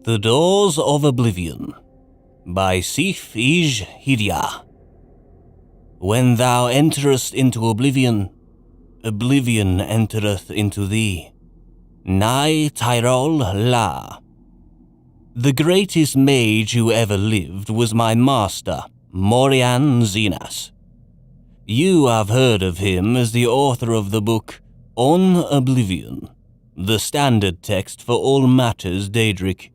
The Doors of Oblivion by Sif Ij Hidya. When thou enterest into oblivion, oblivion entereth into thee. Nai Tyrol La. The greatest mage who ever lived was my master, Morian Zenas. You have heard of him as the author of the book On Oblivion, the standard text for all matters Daedric.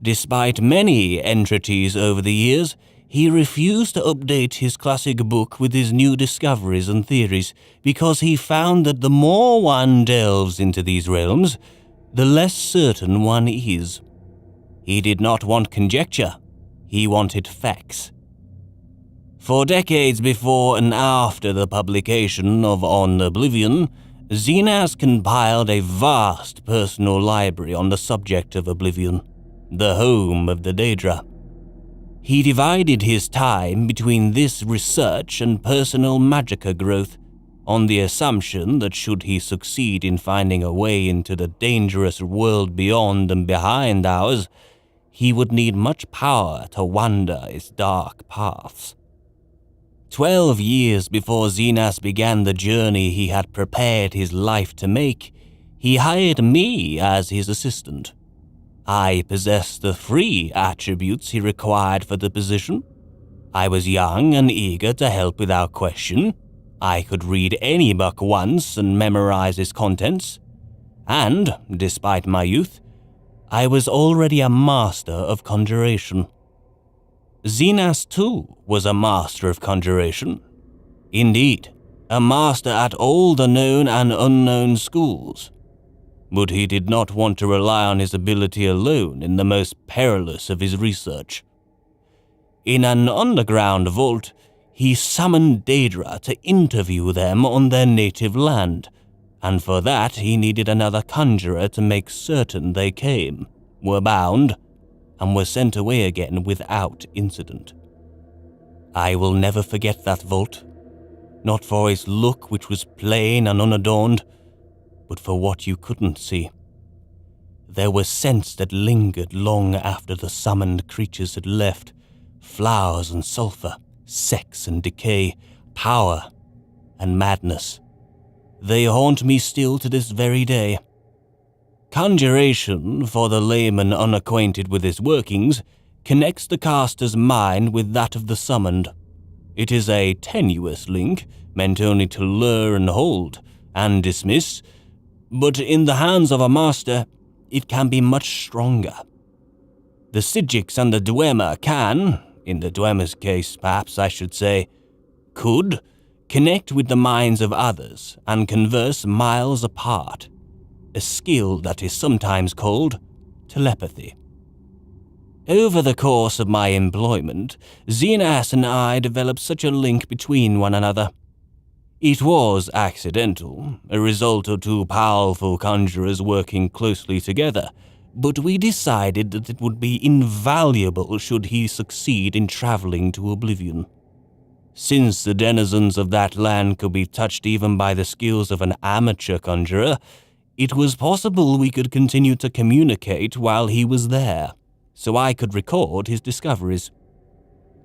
Despite many entreaties over the years, he refused to update his classic book with his new discoveries and theories because he found that the more one delves into these realms, the less certain one is. He did not want conjecture, he wanted facts. For decades before and after the publication of On Oblivion, Zenas compiled a vast personal library on the subject of Oblivion, the home of the Daedra. He divided his time between this research and personal magicka growth, on the assumption that should he succeed in finding a way into the dangerous world beyond and behind ours, he would need much power to wander its dark paths. 12 years before Zenas began the journey he had prepared his life to make, he hired me as his assistant. I possessed the 3 attributes he required for the position. I was young and eager to help without question. I could read any book once and memorize its contents. And, despite my youth, I was already a master of conjuration. Zenas, too, was a master of conjuration. Indeed, a master at all the known and unknown schools. But he did not want to rely on his ability alone in the most perilous of his research. In an underground vault, he summoned Daedra to interview them on their native land, and for that he needed another conjurer to make certain they came, were bound, and were sent away again without incident. I will never forget that vault, not for its look which was plain and unadorned, but for what you couldn't see. There were scents that lingered long after the summoned creatures had left, flowers and sulfur, sex and decay, power and madness. They haunt me still to this very day. Conjuration, for the layman unacquainted with its workings, connects the caster's mind with that of the summoned. It is a tenuous link, meant only to lure and hold, and dismiss, but in the hands of a master, it can be much stronger. The Psijics and the Dwemer can, in the Dwemer's case perhaps I should say, could, connect with the minds of others and converse miles apart, a skill that is sometimes called telepathy. Over the course of my employment, Zenas and I developed such a link between one another. It was accidental, a result of 2 powerful conjurers working closely together, but we decided that it would be invaluable should he succeed in traveling to Oblivion. Since the denizens of that land could be touched even by the skills of an amateur conjurer, it was possible we could continue to communicate while he was there, so I could record his discoveries.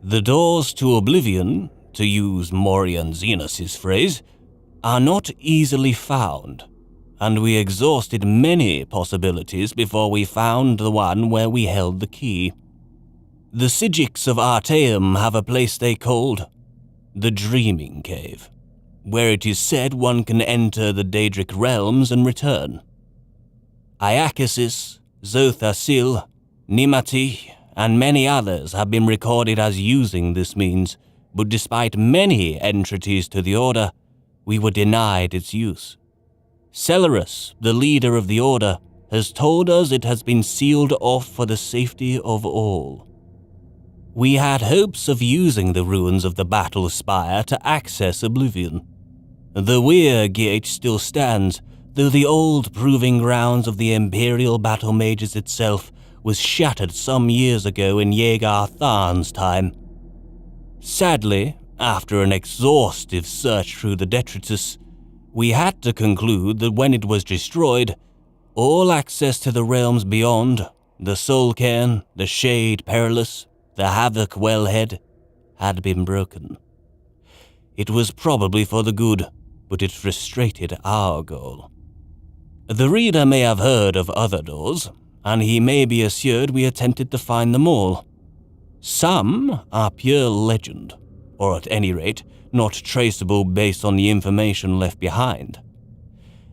The doors to Oblivion, to use Morian Zenas' phrase, are not easily found, and we exhausted many possibilities before we found the one where we held the key. The Psijics of Artaeum have a place they called the Dreaming Cave, where it is said one can enter the Daedric realms and return. Iacasis, Zothasil, Nimati, and many others have been recorded as using this means, but despite many entreaties to the order, we were denied its use. Celerus, the leader of the order, has told us it has been sealed off for the safety of all. We had hopes of using the ruins of the battle spire to access Oblivion. The Weir Gate still stands, though the old proving grounds of the Imperial Battle Mages itself was shattered some years ago in Yegar Tharn's time. Sadly, after an exhaustive search through the detritus, we had to conclude that when it was destroyed, all access to the realms beyond the Soul Cairn, the Shade Perilous, the Havoc Wellhead, had been broken. It was probably for the good, but it frustrated our goal. The reader may have heard of other doors, and he may be assured we attempted to find them all. Some are pure legend, or at any rate, not traceable based on the information left behind.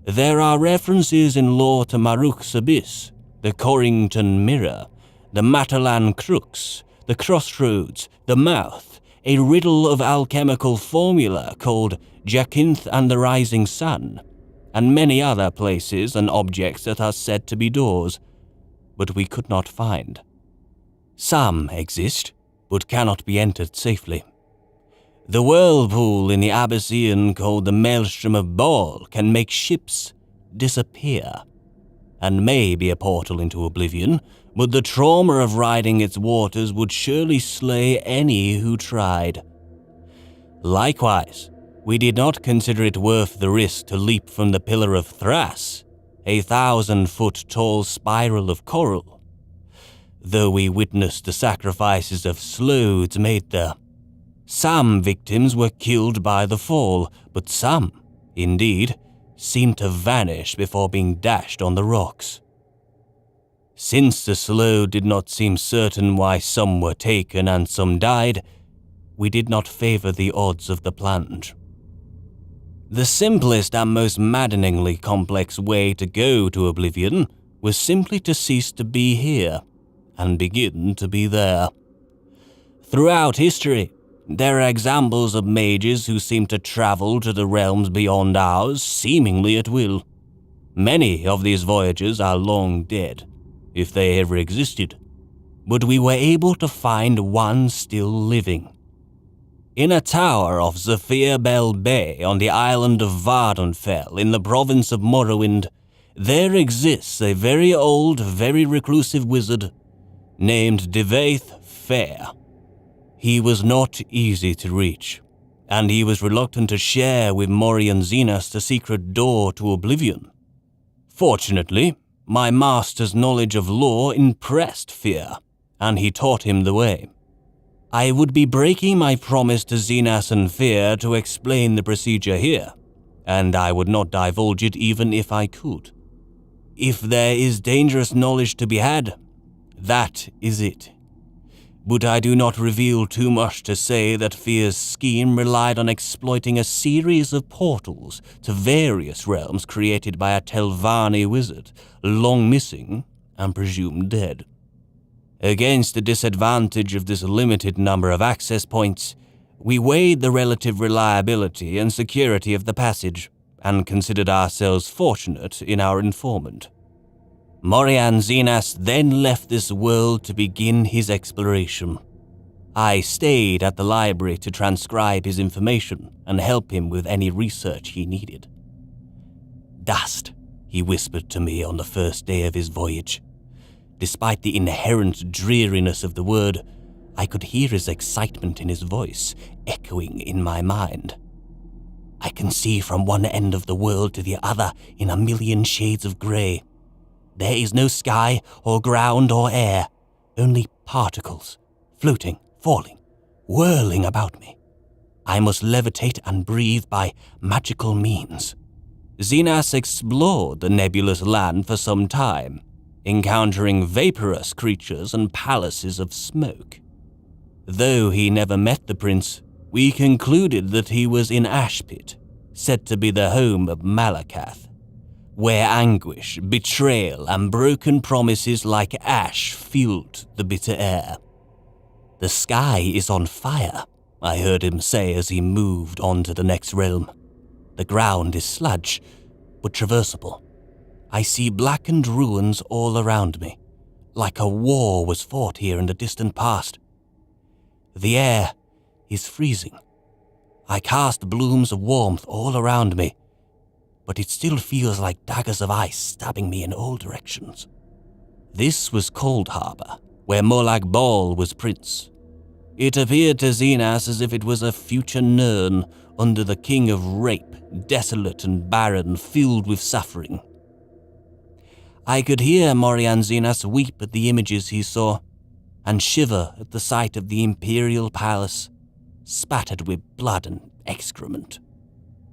There are references in lore to Maruk's Abyss, the Corrington Mirror, the Matalan Crux, the Crossroads, the Mouth, a riddle of alchemical formula called Jacinth and the Rising Sun, and many other places and objects that are said to be doors, but we could not find. Some exist, but cannot be entered safely. The whirlpool in the Abyssian called the Maelstrom of Baal can make ships disappear, and may be a portal into Oblivion, but the trauma of riding its waters would surely slay any who tried. Likewise, we did not consider it worth the risk to leap from the Pillar of Thras, a 1,000-foot-tall spiral of coral, though we witnessed the sacrifices of sloths made there. Some victims were killed by the fall, but some, indeed, seemed to vanish before being dashed on the rocks. Since the slough did not seem certain why some were taken and some died, we did not favor the odds of the plunge. The simplest and most maddeningly complex way to go to Oblivion was simply to cease to be here and begin to be there. Throughout history, there are examples of mages who seem to travel to the realms beyond ours, seemingly at will. Many of these voyagers are long dead, if they ever existed, but we were able to find one still living. In a tower off Zephyr Bell Bay on the island of Vardenfell in the province of Morrowind, there exists a very old, very reclusive wizard named Devaith Fair. He was not easy to reach, and he was reluctant to share with Morian Zenas the secret door to Oblivion. Fortunately, my master's knowledge of lore impressed Fear, and he taught him the way. I would be breaking my promise to Zenas and Fear to explain the procedure here, and I would not divulge it even if I could. If there is dangerous knowledge to be had, that is it. But I do not reveal too much to say that Fear's scheme relied on exploiting a series of portals to various realms created by a Telvanni wizard, long missing and presumed dead. Against the disadvantage of this limited number of access points, we weighed the relative reliability and security of the passage, and considered ourselves fortunate in our informant. Morian Zenas then left this world to begin his exploration. I stayed at the library to transcribe his information and help him with any research he needed. "Dust," he whispered to me on the first day of his voyage. Despite the inherent dreariness of the word, I could hear his excitement in his voice, echoing in my mind. "I can see from one end of the world to the other in a million shades of grey. There is no sky or ground or air, only particles, floating, falling, whirling about me. I must levitate and breathe by magical means." Zenas explored the nebulous land for some time, encountering vaporous creatures and palaces of smoke. Though he never met the prince, we concluded that he was in Ashpit, said to be the home of Malakath, where anguish, betrayal, and broken promises like ash filled the bitter air. "The sky is on fire," I heard him say as he moved on to the next realm. "The ground is sludge, but traversable. I see blackened ruins all around me, like a war was fought here in the distant past. The air is freezing. I cast blooms of warmth all around me, but it still feels like daggers of ice stabbing me in all directions." This was Cold Harbor, where Molag Bal was prince. It appeared to Zenas as if it was a future Nirn under the king of rape, desolate and barren, filled with suffering. I could hear Morianzinas weep at the images he saw, and shiver at the sight of the imperial palace, spattered with blood and excrement.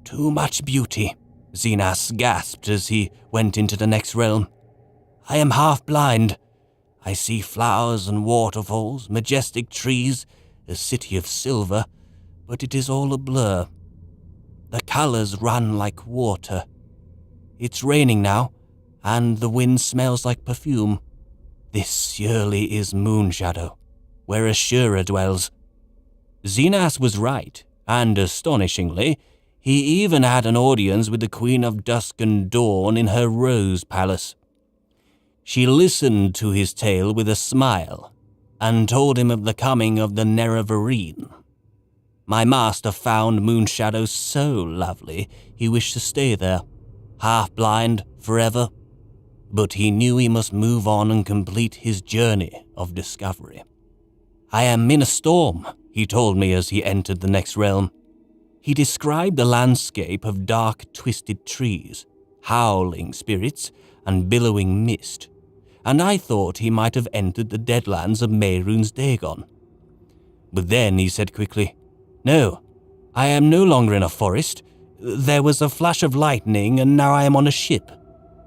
Too much beauty, Zenas gasped as he went into the next realm. I am half blind. I see flowers and waterfalls, majestic trees, a city of silver, but it is all a blur. The colors run like water. It's raining now, and the wind smells like perfume. This surely is Moonshadow, where Ashura dwells. Zenas was right, and astonishingly, he even had an audience with the Queen of Dusk and Dawn in her Rose Palace. She listened to his tale with a smile, and told him of the coming of the Nerevarine. My master found Moonshadow so lovely he wished to stay there, half-blind forever, but he knew he must move on and complete his journey of discovery. I am in a storm, he told me as he entered the next realm. He described the landscape of dark, twisted trees, howling spirits, and billowing mist, and I thought he might have entered the deadlands of Mehrunes Dagon. But then he said quickly, No, I am no longer in a forest. There was a flash of lightning, and now I am on a ship.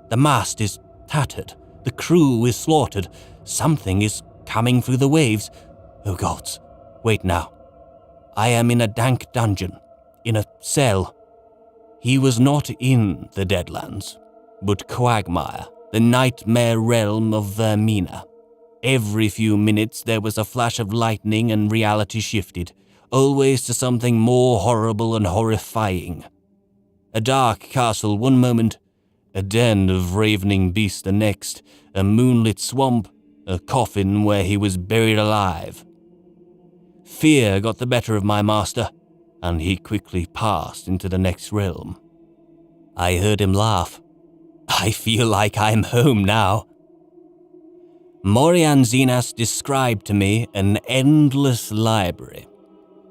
The mast is tattered, the crew is slaughtered, something is coming through the waves. Oh gods, wait now. I am in a dank dungeon, in a cell. He was not in the Deadlands, but Quagmire, the nightmare realm of Vermina. Every few minutes there was a flash of lightning and reality shifted, always to something more horrible and horrifying. A dark castle one moment, a den of ravening beasts the next, a moonlit swamp, a coffin where he was buried alive. Fear got the better of my master, and he quickly passed into the next realm. I heard him laugh. I feel like I'm home now. Morianzinas described to me an endless library.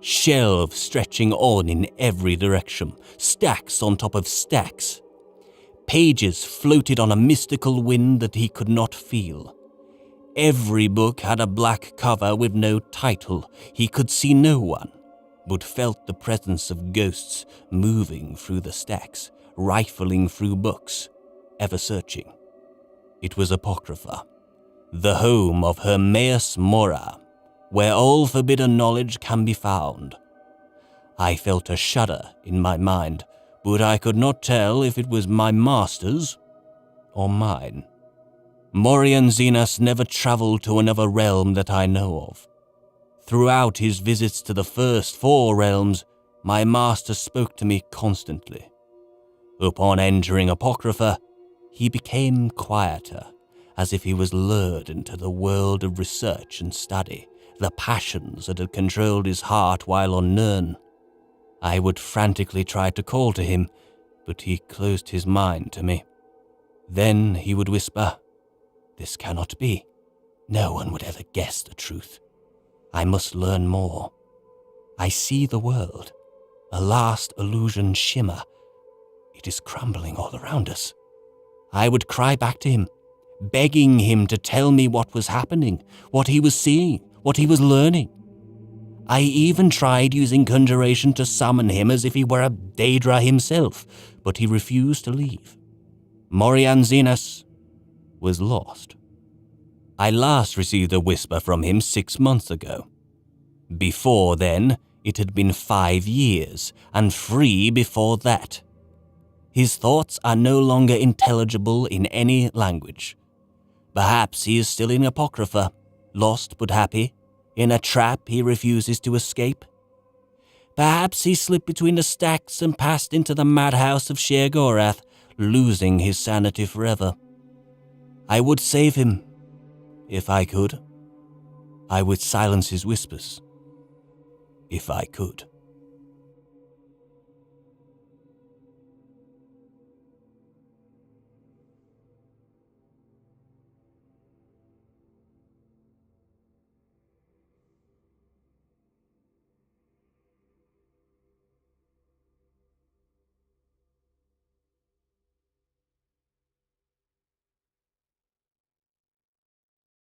Shelves stretching on in every direction, stacks on top of stacks. Pages floated on a mystical wind that he could not feel. Every book had a black cover with no title. He could see no one, but felt the presence of ghosts moving through the stacks, rifling through books, ever searching. It was Apocrypha, the home of Hermaeus Mora, where all forbidden knowledge can be found. I felt a shudder in my mind, but I could not tell if it was my master's or mine. Morianzinas never traveled to another realm that I know of. Throughout his visits to the first 4 realms, my master spoke to me constantly. Upon entering Apocrypha, he became quieter, as if he was lured into the world of research and study, the passions that had controlled his heart while on Nirn. I would frantically try to call to him, but he closed his mind to me. Then he would whisper, This cannot be. No one would ever guess the truth. I must learn more. I see the world, a last illusion shimmer. It is crumbling all around us. I would cry back to him, begging him to tell me what was happening, what he was seeing, what he was learning. I even tried using conjuration to summon him as if he were a Daedra himself, but he refused to leave. Morianzinas was lost. I last received a whisper from him 6 months ago. Before then, it had been 5 years, and 3 before that. His thoughts are no longer intelligible in any language. Perhaps he is still in Apocrypha, lost but happy, in a trap he refuses to escape. Perhaps he slipped between the stacks and passed into the madhouse of Sheogorath, losing his sanity forever. I would save him, if I could. I would silence his whispers, if I could.